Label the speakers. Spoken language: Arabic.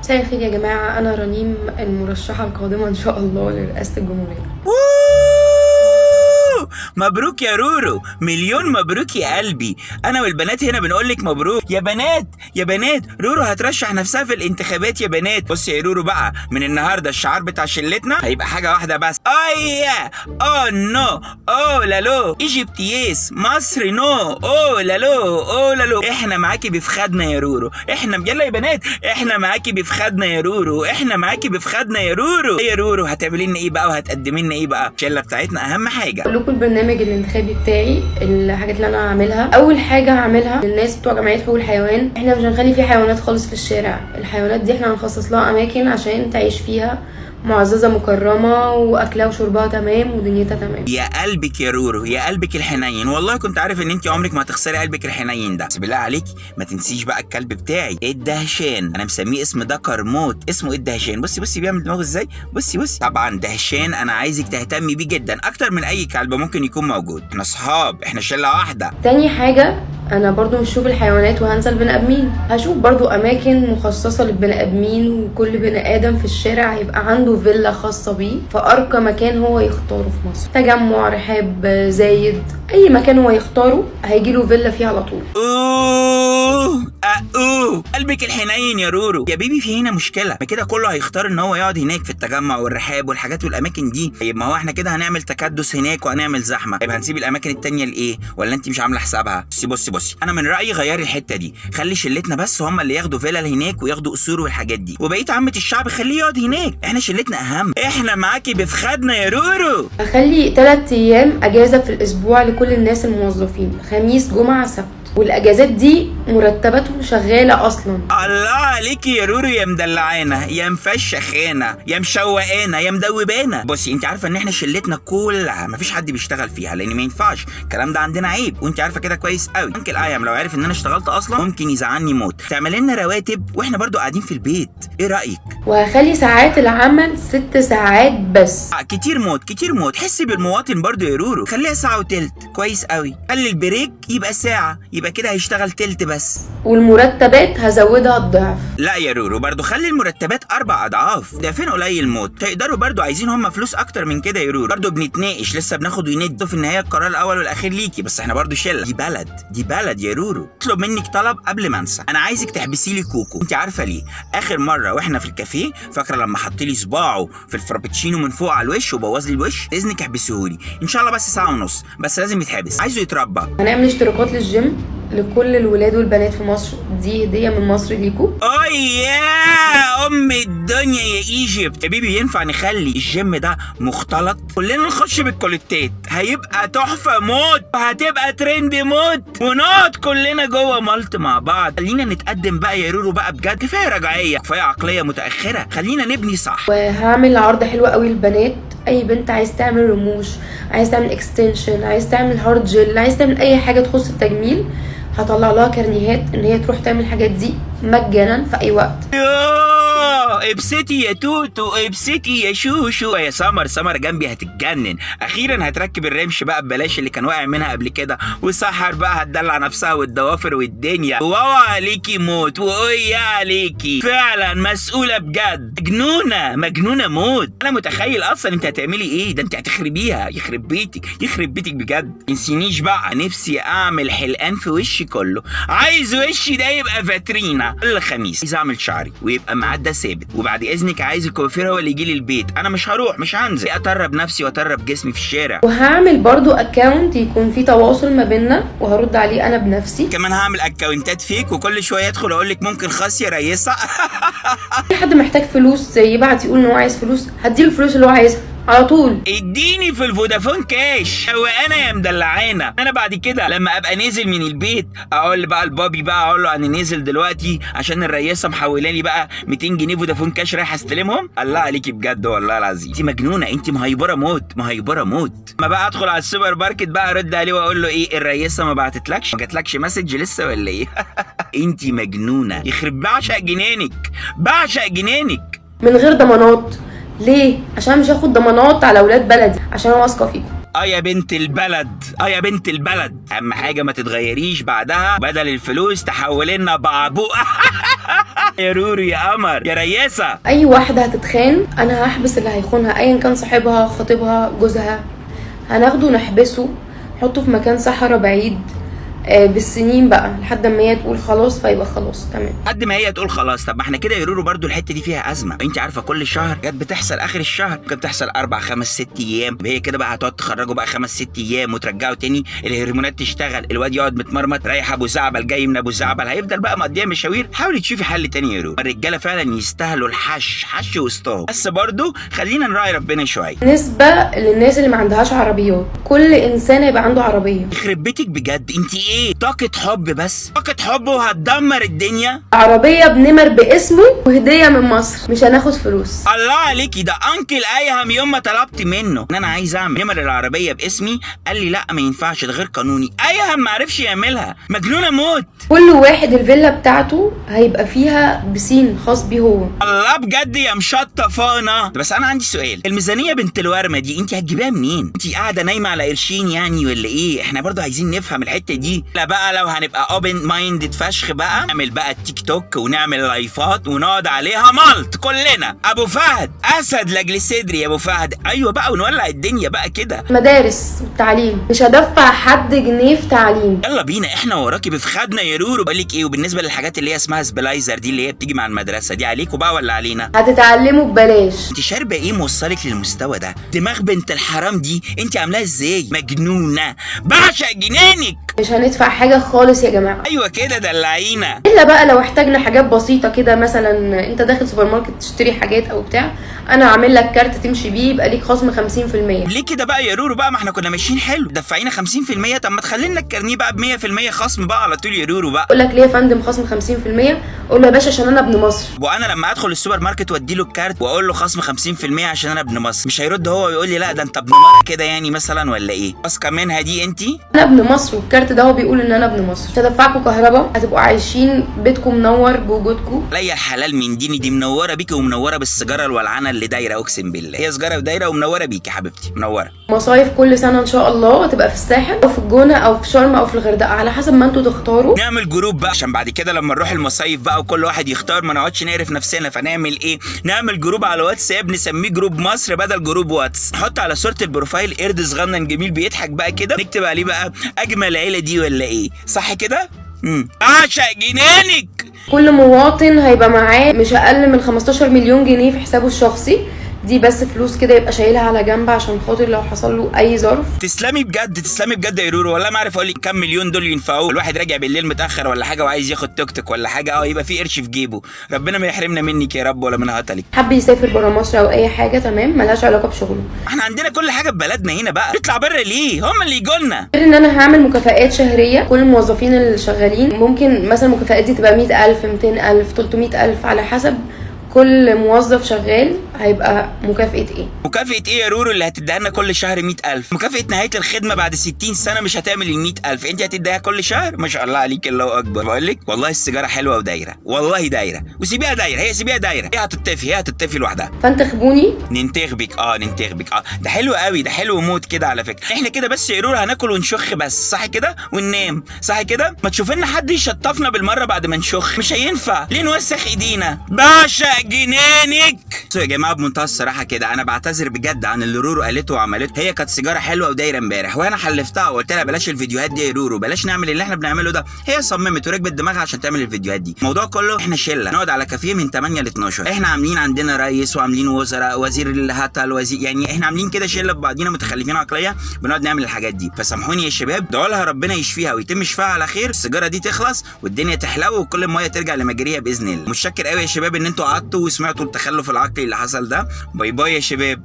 Speaker 1: مساء الخير يا جماعة، أنا رنيم المرشحة القادمة إن شاء الله لرئاسة الجمهورية.
Speaker 2: مبروك يا رورو، مليون مبروك يا قلبي. انا والبنات هنا بنقولك مبروك يا بنات. يا بنات رورو هترشح نفسها في الانتخابات يا بنات. بصي يا رورو بقى، من النهارده الشعار بتاع شلتنا هيبقى حاجه واحده بس. ايه او نو او لالو ايجيبتيس مصر نو او لالو او لالو. احنا معاكي بفخدنا يا رورو، احنا يلا يا بنات، احنا معاكي بفخدنا يا رورو، احنا معاكي بفخدنا يا رورو. يا رورو هتعملي لنا ايه بقى وهتقدمي لنا ايه بقى؟ الشله بتاعتنا اهم حاجه.
Speaker 1: أقول لكم البرنامج الانتخابي بتاعي، الحاجات اللي أنا هعملها. أول حاجة هعملها للناس بتوع جمعية حقوق الحيوان، إحنا مش هنخلي فيه حيوانات خالص في الشارع. الحيوانات دي إحنا هنخصص لها أماكن عشان تعيش فيها معززة مكرمة، واكلها وشربها تمام ودنيتها تمام.
Speaker 2: يا قلبك يا رورو، يا قلبك الحنين، والله كنت عارف ان انت عمرك ما هتخسري قلبك الحنين ده. بس بالله عليكي ما تنسيش بقى الكلب بتاعي الدهشان، انا مسميه اسم دكر موت، اسمه الدهشان. بصي بيعمل دماغه ازاي، بصي. طبعا دهشان انا عايزك تهتمي بيه جدا اكتر من اي كلب ممكن يكون موجود. احنا اصحاب، احنا شله واحده.
Speaker 1: تاني حاجة، انا برضو مش هشوف الحيوانات وهنسى البني ادمين، هشوف برضو اماكن مخصصة للبني ادمين، وكل بني ادم في الشارع هيبقى عنده فيلا خاصة بيه في ارقى مكان هو يختاره في مصر. تجمع، رحاب، زايد، اي مكان هو يختاره هيجيله فيلا فيه على طول.
Speaker 2: قلبك الحنين يا رورو. يا بيبي في هنا مشكله، ما كده كله هيختار ان هو يقعد هناك في التجمع والرحاب والحاجات والاماكن دي. طيب ما هو احنا كده هنعمل تكدس هناك وهنعمل زحمه. طيب هنسيب الاماكن التانيه لايه؟ ولا انت مش عامله حسابها؟ بصي انا من رايي غيري الحته دي، خلي شلتنا بس هم اللي ياخدوا فيلل هناك وياخدوا قصور والحاجات دي، وبقيه عامه الشعب خليه يقعد هناك. احنا شلتنا اهم، احنا معاكي بفخدنا يا رورو.
Speaker 1: هخلي 3 ايام اجازه في الاسبوع لكل الناس الموظفين، خميس جمعه سبت، والاجازات دي مرتباتهم شغاله اصلا.
Speaker 2: الله عليكي يا رورو، يا مدلعانا يا مفشخانا يا مشوقانا يا مدوبانا. بصي انت عارفه ان احنا شلتنا كلها مفيش حد بيشتغل فيها، لان ما ينفعش الكلام ده، عندنا عيب وانت عارفه كده كويس قوي. ممكن ايام لو عارف ان انا اشتغلت اصلا ممكن يزعلني موت. تعمل لنا رواتب واحنا برضو قاعدين في البيت، ايه رايك؟
Speaker 1: وهخلي ساعات العمل 6 ساعات بس.
Speaker 2: كتير موت. حسي بالمواطن برضو يا رورو، خليها ساعه وتلت كويس قوي. خلي البريك يبقى ساعه، يبقى كده هيشتغل تلت بس.
Speaker 1: والمرتبات هزودها الضعف.
Speaker 2: لا يا رورو، برضو خلي المرتبات 4 أضعاف. ده فين قليل موت؟ تقدروا برضو، عايزين هم فلوس اكتر من كده يا رورو. برضو بنتناقش لسه، بناخد وندي، في النهايه القرار الاول والاخير ليكي، بس احنا برضو شله. دي بلد يا رورو. اطلب منك طلب قبل ما انسى، انا عايزك تحبسي لي كوكو. انت عارفه ليه؟ اخر مره واحنا في الكافيه، فاكره لما حط لي صباعه في الفرابتشينو من فوق على الوش وبوظ لي الوش؟ اذنك احبسيهولي ان شاء الله، بس ساعه ونص بس، لازم يتحبس، عايزه يتربى.
Speaker 1: هنعمل اشتراكات للجيم لكل الولاد والبنات في مصر، دي هديه من مصر ليكو.
Speaker 2: يا ام الدنيا يا ايجيبت. يا بيبي ينفع نخلي الجيم ده مختلط؟ كلنا نخش بالكوليتات، هيبقى تحفه موت وهتبقى ترند موت، ونقعد كلنا جوه مالت مع بعض. خلينا نتقدم بقى يا رورو بقى بجد، كفايه رجعيه، كفايه عقليه متاخره، خلينا نبني صح.
Speaker 1: وهعمل عرض حلو قوي للبنات، اي بنت عايز تعمل رموش، عايز تعمل اكستنشن، عايز تعمل هارد جل، عايز تعمل اي حاجه تخص التجميل، هطلع لها كارنيهات ان هي تروح تعمل الحاجات دي مجانا في اي وقت.
Speaker 2: ابسطي يا توتو، ابسطي يا شوشو. يا سمر جنبي هتتجنن، اخيرا هتركب الرمش بقى ببلاش اللي كان واقع منها قبل كده، وسحر بقى هتدلع نفسها والضوافر والدنيا. واو عليكي موت، واويا عليكي فعلا مسؤوله بجد، مجنونه موت. انا متخيل اصلا انت هتعملي ايه، ده انت هتخربيها، يخرب بيتك بجد. تنسينيش بقى، نفسي اعمل حلقان في وشي كله، عايز وشي ده يبقى فاترينا. كل خميس عايز اعمل شعري ويبقى ميعاد ده ثابت، وبعد اذنك عايز الكوافير هو اللي يجي لي البيت، انا مش هروح، مش هنزل اترب نفسي واترب جسمي في الشارع.
Speaker 1: وهعمل برضو اكاونت يكون فيه تواصل ما بيننا وهرد عليه انا بنفسي.
Speaker 2: كمان هعمل اكاونتات فيك، وكل شويه ادخل اقول لك ممكن خاص يا ريسه.
Speaker 1: اي حد محتاج فلوس يبعت يقول ان هو عايز فلوس، هديله الفلوس اللي هو عايزها على طول.
Speaker 2: اديني في الفودافون كاش، وانا يا مدلعانا. انا بعد كده لما ابقى نازل من البيت اقول بقى لبابي بقى، اقول له انا نازل دلوقتي عشان الرياسه محوله لي بقى 200 جنيه فودافون كاش رايح استلمهم. الله عليكي بجد والله العظيم، انت مجنونه، انت مهيبره موت. ما بقى ادخل على السوبر ماركت بقى ارد عليه واقول له ايه، الرياسه ما بعتتلكش، ما جاتلكش مسج لسه ولا ايه؟ انت مجنونه، يخرب بعشق جنانك
Speaker 1: من غير ضمانات. ليه؟ عشان مش هاخد ضمانات على اولاد بلدي، عشان انا واثقه فيكم.
Speaker 2: يا بنت البلد، اهم حاجه ما تتغيريش بعدها، بدل الفلوس تحول لنا بعبوقه. يا رورو يا قمر يا رياسه.
Speaker 1: اي واحده هتتخان انا هحبس اللي هيخونها، ايا كان صاحبها، خطيبها، جوزها، هناخده نحبسه، نحطه في مكان صحراء بعيد بالسنين بقى لحد ما هي تقول خلاص، فيبقى خلاص تمام.
Speaker 2: لحد ما هي تقول خلاص. طب ما احنا كده يا رورو برضو الحته دي فيها ازمه. انت عارفه كل شهر كانت بتحصل اخر الشهر، كانت بتحصل 4 5 6 ايام. هي كده بقى هتقعد تخرجوا بقى 5 6 ايام وترجعوا تاني، الهرمونات تشتغل، الواد يقعد متمرمط رايح ابو زعبل جاي من ابو زعبل، هيفضل بقى مقضيها مشاوير. حاولي تشوفي حل تاني يا رورو. الرجاله فعلا يستاهلوا حش وسطهم، بس برضو خلينا نراعي ربنا شويه.
Speaker 1: بالنسبه للناس اللي ما عندهاش عربيات، كل انسان هيبقى عنده عربيه.
Speaker 2: يخرب بيتك بجد، انت ايه طاقه حب بس؟ طاقه حب وهتدمر الدنيا.
Speaker 1: عربيه بنمر باسمه وهديه من مصر، مش هناخد فلوس.
Speaker 2: الله عليكي، ده انكل ايهم يوم ما طلبت منه ان انا عايز اعمل نمر العربيه باسمي قال لي لا ما ينفعش، ده غير قانوني. ايهم ما عرفش يعملها، مجنونه موت.
Speaker 1: كل واحد الفيلا بتاعته هيبقى فيها بسين خاص بيه هو.
Speaker 2: الله بجد يا مشطفانه. بس انا عندي سؤال، الميزانيه بنت الورمه دي انت هتجيبيها منين؟ انت قاعده نايمه على قرشين يعني ولا ايه؟ احنا برضو عايزين نفهم الحته دي. لا بقى لو هنبقى اوبن مايندد فشخ بقى، نعمل بقى التيك توك ونعمل لايفات ونقعد عليها مالت كلنا. ابو فهد اسد لاجل صدري يا ابو فهد. ايوه بقى ونولع الدنيا بقى كده.
Speaker 1: مدارس والتعليم، مش هدفع حد جنيه في تعليم.
Speaker 2: يلا بينا احنا وراكي بفخدنا يا رورو. بقول لك ايه، وبالنسبه للحاجات اللي هي اسمها سبلايزر دي اللي هي بتيجي مع المدرسه دي، عليكوا بقى ولا علينا؟
Speaker 1: هتتعلموا ببلاش.
Speaker 2: انت شاربه ايه موصلك للمستوى ده؟ دماغ بنت الحرام دي انت عاملاها ازاي؟ مجنونه، بعشق جنانك.
Speaker 1: مش هندفع حاجه خالص يا جماعه.
Speaker 2: ايوه كده دلعينا.
Speaker 1: الا بقى لو احتاجنا حاجات بسيطه كده، مثلا انت داخل سوبر ماركت تشتري حاجات او بتاع، انا عامل لك كارت تمشي بيه يبقى ليك خصم 50%.
Speaker 2: ليه كده بقى يا رورو بقى؟ ما احنا كنا ماشيين حلو، دفعينا 50%. طب ما تخلي لنا الكارنيه بقى ب 100% خصم بقى على طول يا رورو بقى.
Speaker 1: اقول لك ليه يا فندم خصم 50%؟ اقول له يا باشا عشان انا ابن مصر.
Speaker 2: وانا لما ادخل السوبر ماركت وادي له الكارت واقول له خصم 50% عشان انا ابن مصر، مش هيرد هو ويقول لي لا ده انت ابن مره كده يعني مثلا ولا ايه؟ واثقه منها دي انت؟
Speaker 1: انا ابن مصر والكارت ده هو بيقول ان انا ابن مصر. مش هدفعكم كهرباء، هتبقوا عايشين بيتكم منور بوجودكم.
Speaker 2: ليا الحلال من ديني، دي منوره بيكي ومنوره بالسيجاره الولعانه اللي دايره، اقسم بالله هي سيجاره ودايره ومنوره بيكي حبيبتي، منوره.
Speaker 1: مصايف كل سنه ان شاء الله هتبقى في الساحل او في الجونه او في شرم او في الغردقه، على حسب ما انتوا تختاروا.
Speaker 2: نعمل جروب بقى عشان بعد كده لما نروح المصايف بقى وكل واحد يختار ما نقعدش نعرف نفسنا. فنعمل ايه؟ نعمل جروب على واتساب نسميه جروب مصر بدل جروب واتس. نحط على صوره البروفايل قرد صغنن جميل بيضحك بقى كده، نكتب عليه بقى اجمل عيله دي ولا ايه؟ صح كده؟ اعشق جنانك.
Speaker 1: كل مواطن هيبقى معاه مش اقل من 15 مليون جنيه في حسابه الشخصي، دي بس فلوس كده يبقى شايلها على جنب عشان خاطر لو حصل له اي ظرف.
Speaker 2: تسلمي بجد، تسلمي بجد يا رورو. والله ما عارف اقول لك كام مليون دول ينفعوه. الواحد راجع بالليل متاخر ولا حاجه وعايز ياخد توك توك ولا حاجه، يبقى في قرش في جيبه. ربنا ما يحرمنا منك يا رب ولا من هطلك.
Speaker 1: حب يسافر بره مصر او اي حاجه تمام، ملهاش علاقه بشغله.
Speaker 2: احنا عندنا كل حاجه في بلدنا هنا بقى، نطلع بره ليه؟ هم اللي يجولنا.
Speaker 1: غير ان انا هعمل مكافآت شهريه كل الموظفين اللي شغالين. ممكن مثلا المكافآت دي تبقى 100,000 200,000 300,000 على حسب كل موظف شغال هيبقى مكافأة ايه.
Speaker 2: مكافأة ايه يا رورو اللي هتديها لنا كل شهر 100,000؟ مكافأة نهاية الخدمة بعد 60 سنة مش هتعمل ال 100,000، انت هتديها كل شهر؟ ما شاء الله عليك، الله اكبر. بقول لك والله السيجارة حلوة ودايرة، والله دايرة، وسيبيها دايرة، هي سيبيها دايرة، هي هتطفي لوحدها.
Speaker 1: فانتخبوني.
Speaker 2: ننتخبك ننتخبك. ده حلو قوي، ده حلو موت كده على فكرة. احنا كده بس يا رورو هناكل ونشخ بس، صح كده؟ وننام، صح كده؟ ما تشوف لنا حد يشطفنا بالمرة بعد ما نشخ، مش هينفع. ليه نوسخ ايدينا؟ بعشق جنانك. يا جماعه بمنتهى الصراحه كده انا بعتذر بجد عن اللي رورو قالته وعملته. هي كانت سيجاره حلوه ودايره امبارح وانا حلفتها وقلت لها بلاش الفيديوهات دي يا رورو، بلاش نعمل اللي احنا بنعمله ده. هي صممت وركبت دماغها عشان تعمل الفيديوهات دي. الموضوع كله احنا شله نقعد على كافيه من 8 ل 12، احنا عاملين عندنا رئيس وعاملين وزراء، وزير الهطل، وزير، يعني احنا عاملين كده شله ببعضينا متخلفين عقليه بنقعد نعمل الحاجات دي. فسامحوني يا شباب، دعوا لها ربنا يشفيها ويتم شفاها على خير، السيجاره دي تخلص والدنيا تحلو وكل الميه ترجع لمجاريها باذن الله. متشكر قوي يا شباب ان انتوا قعدتوا وسمعتوا التخلف العقلي اللي حصل ده. باي باي يا شباب.